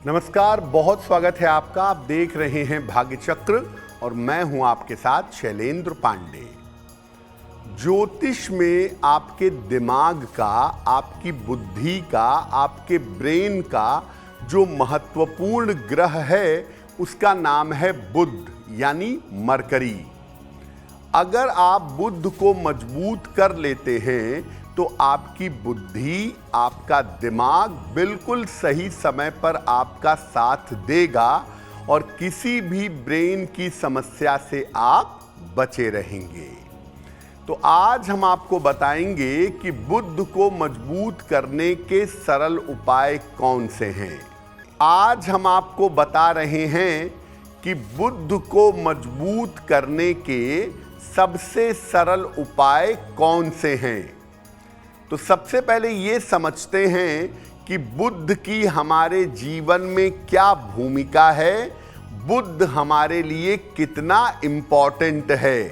नमस्कार, बहुत स्वागत है आपका। आप देख रहे हैं भाग्य चक्र और मैं हूं आपके साथ शैलेंद्र पांडे। ज्योतिष में आपके दिमाग का, आपकी बुद्धि का, आपके ब्रेन का जो महत्वपूर्ण ग्रह है उसका नाम है बुध यानी मरकरी। अगर आप बुध को मजबूत कर लेते हैं तो आपकी बुद्धि, आपका दिमाग बिल्कुल सही समय पर आपका साथ देगा और किसी भी ब्रेन की समस्या से आप बचे रहेंगे। तो आज हम आपको बताएंगे कि बुध को मजबूत करने के सरल उपाय कौन से हैं। आज हम आपको बता रहे हैं कि बुध को मजबूत करने के सबसे सरल उपाय कौन से हैं। तो सबसे पहले ये समझते हैं कि बुध की हमारे जीवन में क्या भूमिका है, बुध हमारे लिए कितना इंपॉर्टेंट है।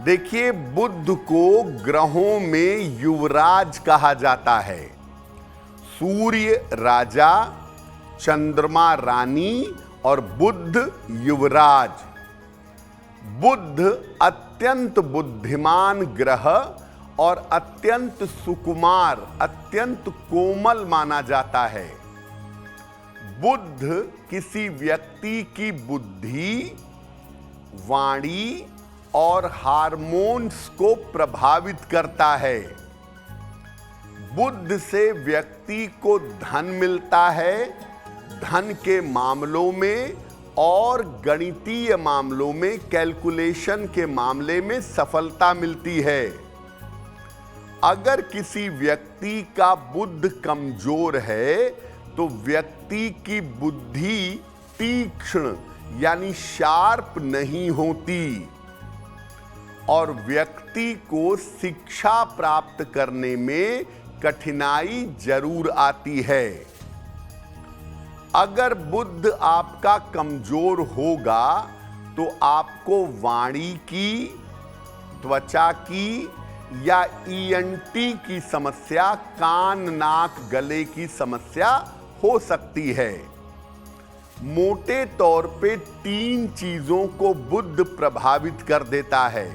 देखिए, बुध को ग्रहों में युवराज कहा जाता है। सूर्य राजा, चंद्रमा रानी और बुध युवराज। बुध अत्यंत बुद्धिमान ग्रह और अत्यंत सुकुमार, अत्यंत कोमल माना जाता है। बुध किसी व्यक्ति की बुद्धि, वाणी और हार्मोन्स को प्रभावित करता है। बुध से व्यक्ति को धन मिलता है, धन के मामलों में और गणितीय मामलों में, कैलकुलेशन के मामले में सफलता मिलती है। अगर किसी व्यक्ति का बुध कमजोर है तो व्यक्ति की बुद्धि तीक्ष्ण यानी शार्प नहीं होती और व्यक्ति को शिक्षा प्राप्त करने में कठिनाई जरूर आती है। अगर बुध आपका कमजोर होगा तो आपको वाणी की, त्वचा की या ईएनटी की समस्या, कान नाक गले की समस्या हो सकती है। मोटे तौर पे 3 चीजों को बुध प्रभावित कर देता है।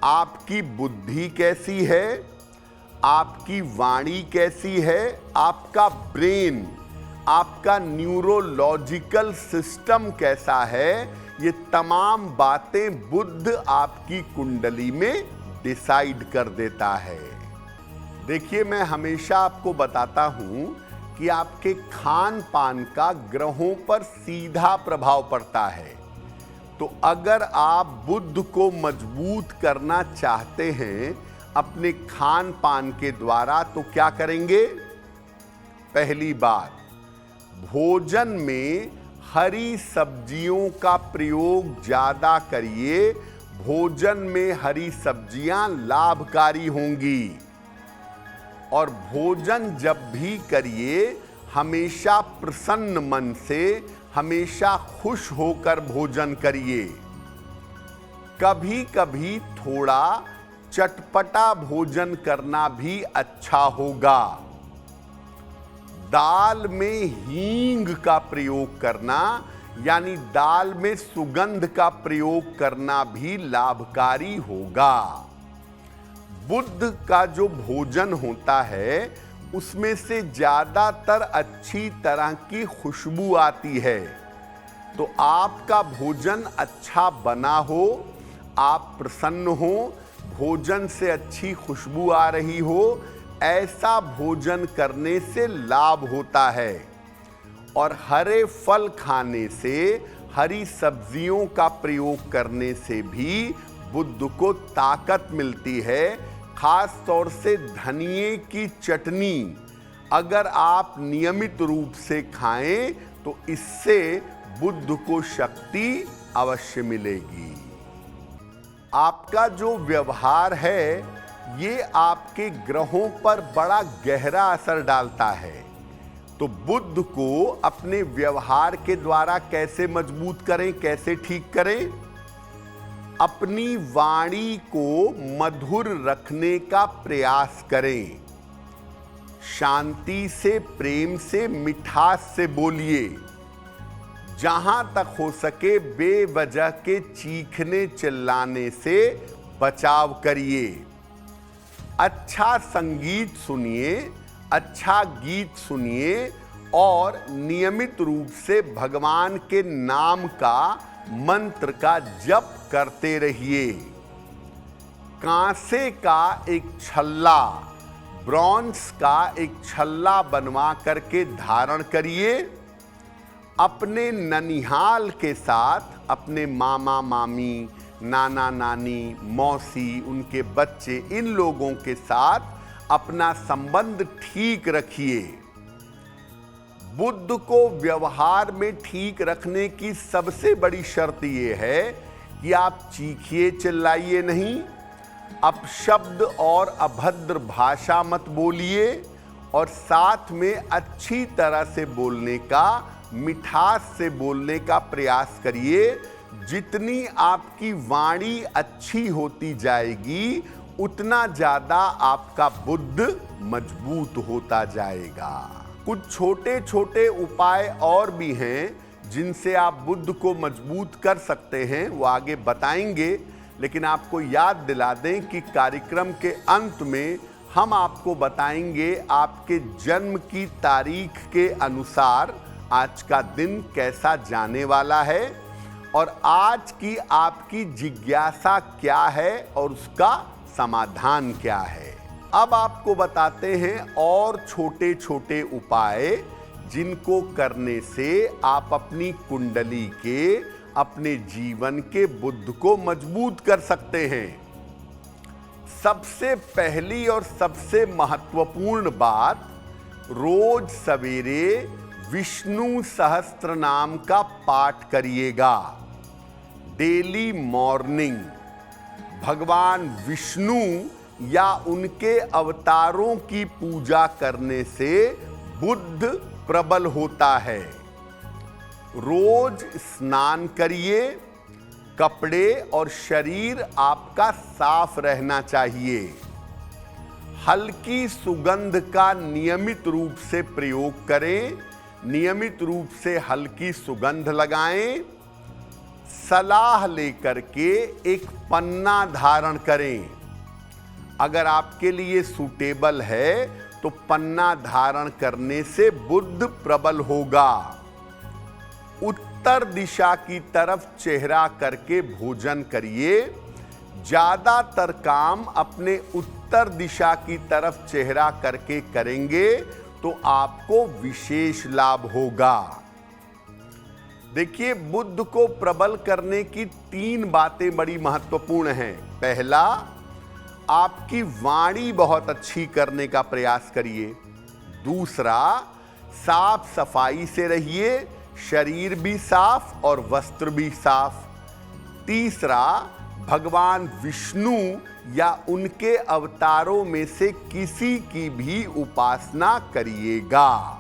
आपकी बुद्धि कैसी है, आपकी वाणी कैसी है, आपका ब्रेन, आपका न्यूरोलॉजिकल सिस्टम कैसा है। ये तमाम बातें बुध आपकी कुंडली में डिसाइड कर देता है। देखिए, मैं हमेशा आपको बताता हूं कि आपके खान पान का ग्रहों पर सीधा प्रभाव पड़ता है। तो अगर आप बुध को मजबूत करना चाहते हैं अपने खान पान के द्वारा तो क्या करेंगे। पहली बात, भोजन में हरी सब्जियों का प्रयोग ज्यादा करिए। भोजन में हरी सब्जियां लाभकारी होंगी। और भोजन जब भी करिए हमेशा प्रसन्न मन से, हमेशा खुश होकर भोजन करिए। कभी कभी थोड़ा चटपटा भोजन करना भी अच्छा होगा। दाल में हींग का प्रयोग करना यानी दाल में सुगंध का प्रयोग करना भी लाभकारी होगा। बुध का जो भोजन होता है उसमें से ज्यादातर अच्छी तरह की खुशबू आती है। तो आपका भोजन अच्छा बना हो, आप प्रसन्न हो, भोजन से अच्छी खुशबू आ रही हो, ऐसा भोजन करने से लाभ होता है। और हरे फल खाने से, हरी सब्जियों का प्रयोग करने से भी बुध को ताकत मिलती है। खास तौर से धनिये की चटनी अगर आप नियमित रूप से खाएं तो इससे बुध को शक्ति अवश्य मिलेगी। आपका जो व्यवहार है ये आपके ग्रहों पर बड़ा गहरा असर डालता है। तो बुध को अपने व्यवहार के द्वारा कैसे मजबूत करें, कैसे ठीक करें। अपनी वाणी को मधुर रखने का प्रयास करें। शांति से, प्रेम से, मिठास से बोलिए। जहां तक हो सके बेवजह के चीखने चिल्लाने से बचाव करिए। अच्छा संगीत सुनिए, अच्छा गीत सुनिए और नियमित रूप से भगवान के नाम का, मंत्र का जप करते रहिए। कांसे का एक छल्ला, ब्रॉन्ज का एक छल्ला बनवा करके धारण करिए। अपने ननिहाल के साथ, अपने मामा मामी, नाना नानी, मौसी, उनके बच्चे, इन लोगों के साथ अपना संबंध ठीक रखिए। बुद्ध को व्यवहार में ठीक रखने की सबसे बड़ी शर्त यह है कि आप चीखिए, चिल्लाइए नहीं, अपशब्द और अभद्र भाषा मत बोलिए और साथ में अच्छी तरह से बोलने का, मिठास से बोलने का प्रयास करिए। जितनी आपकी वाणी अच्छी होती जाएगी उतना ज्यादा आपका बुद्ध मजबूत होता जाएगा। कुछ छोटे छोटे उपाय और भी हैं जिनसे आप बुद्ध को मजबूत कर सकते हैं, वो आगे बताएंगे। लेकिन आपको याद दिला दें कि कार्यक्रम के अंत में हम आपको बताएंगे आपके जन्म की तारीख के अनुसार आज का दिन कैसा जाने वाला है और आज की आपकी जिज्ञासा क्या है और उसका समाधान क्या है। अब आपको बताते हैं और छोटे छोटे उपाय जिनको करने से आप अपनी कुंडली के, अपने जीवन के बुद्ध को मजबूत कर सकते हैं। सबसे पहली और सबसे महत्वपूर्ण बात, रोज सवेरे विष्णु सहस्त्र नाम का पाठ करिएगा। डेली मॉर्निंग भगवान विष्णु या उनके अवतारों की पूजा करने से बुद्ध प्रबल होता है। रोज स्नान करिए, कपड़े और शरीर आपका साफ रहना चाहिए। हल्की सुगंध का नियमित रूप से प्रयोग करें, नियमित रूप से हल्की सुगंध लगाएं। सलाह लेकर के एक पन्ना धारण करें। अगर आपके लिए सूटेबल है तो पन्ना धारण करने से बुद्ध प्रबल होगा। उत्तर दिशा की तरफ चेहरा करके भोजन करिए। ज्यादातर काम अपने उत्तर दिशा की तरफ चेहरा करके करेंगे तो आपको विशेष लाभ होगा। देखिए, बुद्ध को प्रबल करने की 3 बातें बड़ी महत्वपूर्ण हैं। पहला, आपकी वाणी बहुत अच्छी करने का प्रयास करिए। दूसरा, साफ सफाई से रहिए, शरीर भी साफ और वस्त्र भी साफ। तीसरा, भगवान विष्णु या उनके अवतारों में से किसी की भी उपासना करिएगा।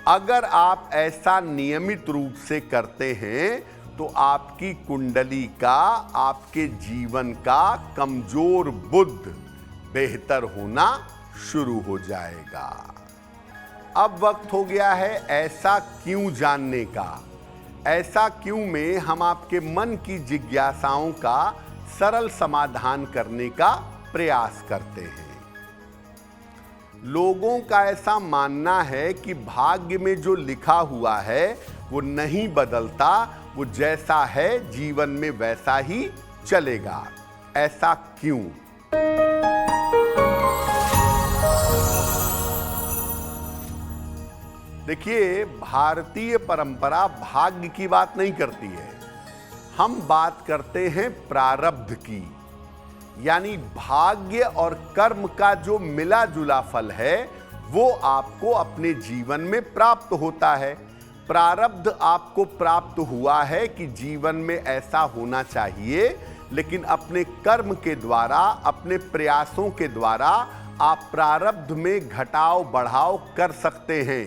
अगर आप ऐसा नियमित रूप से करते हैं तो आपकी कुंडली का, आपके जीवन का कमजोर बुद्ध बेहतर होना शुरू हो जाएगा। अब वक्त हो गया है ऐसा क्यों जानने का। ऐसा क्यों में हम आपके मन की जिज्ञासाओं का सरल समाधान करने का प्रयास करते हैं। लोगों का ऐसा मानना है कि भाग्य में जो लिखा हुआ है वो नहीं बदलता, वो जैसा है जीवन में वैसा ही चलेगा। ऐसा क्यों? देखिए, भारतीय परंपरा भाग्य की बात नहीं करती है। हम बात करते हैं प्रारब्ध की, यानी भाग्य और कर्म का जो मिला जुला फल है वो आपको अपने जीवन में प्राप्त होता है। प्रारब्ध आपको प्राप्त हुआ है कि जीवन में ऐसा होना चाहिए, लेकिन अपने कर्म के द्वारा, अपने प्रयासों के द्वारा आप प्रारब्ध में घटाव बढ़ाव कर सकते हैं।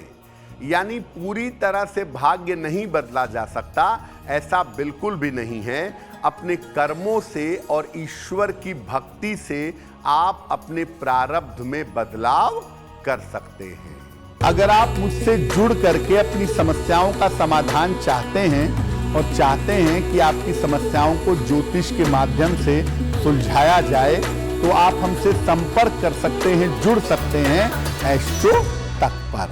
यानी पूरी तरह से भाग्य नहीं बदला जा सकता, ऐसा बिल्कुल भी नहीं है। अपने कर्मों से और ईश्वर की भक्ति से आप अपने प्रारब्ध में बदलाव कर सकते हैं। अगर आप मुझसे जुड़ करके अपनी समस्याओं का समाधान चाहते हैं और चाहते हैं कि आपकी समस्याओं को ज्योतिष के माध्यम से सुलझाया जाए, तो आप हमसे संपर्क कर सकते हैं, जुड़ सकते हैं एस्ट्रो तक पर।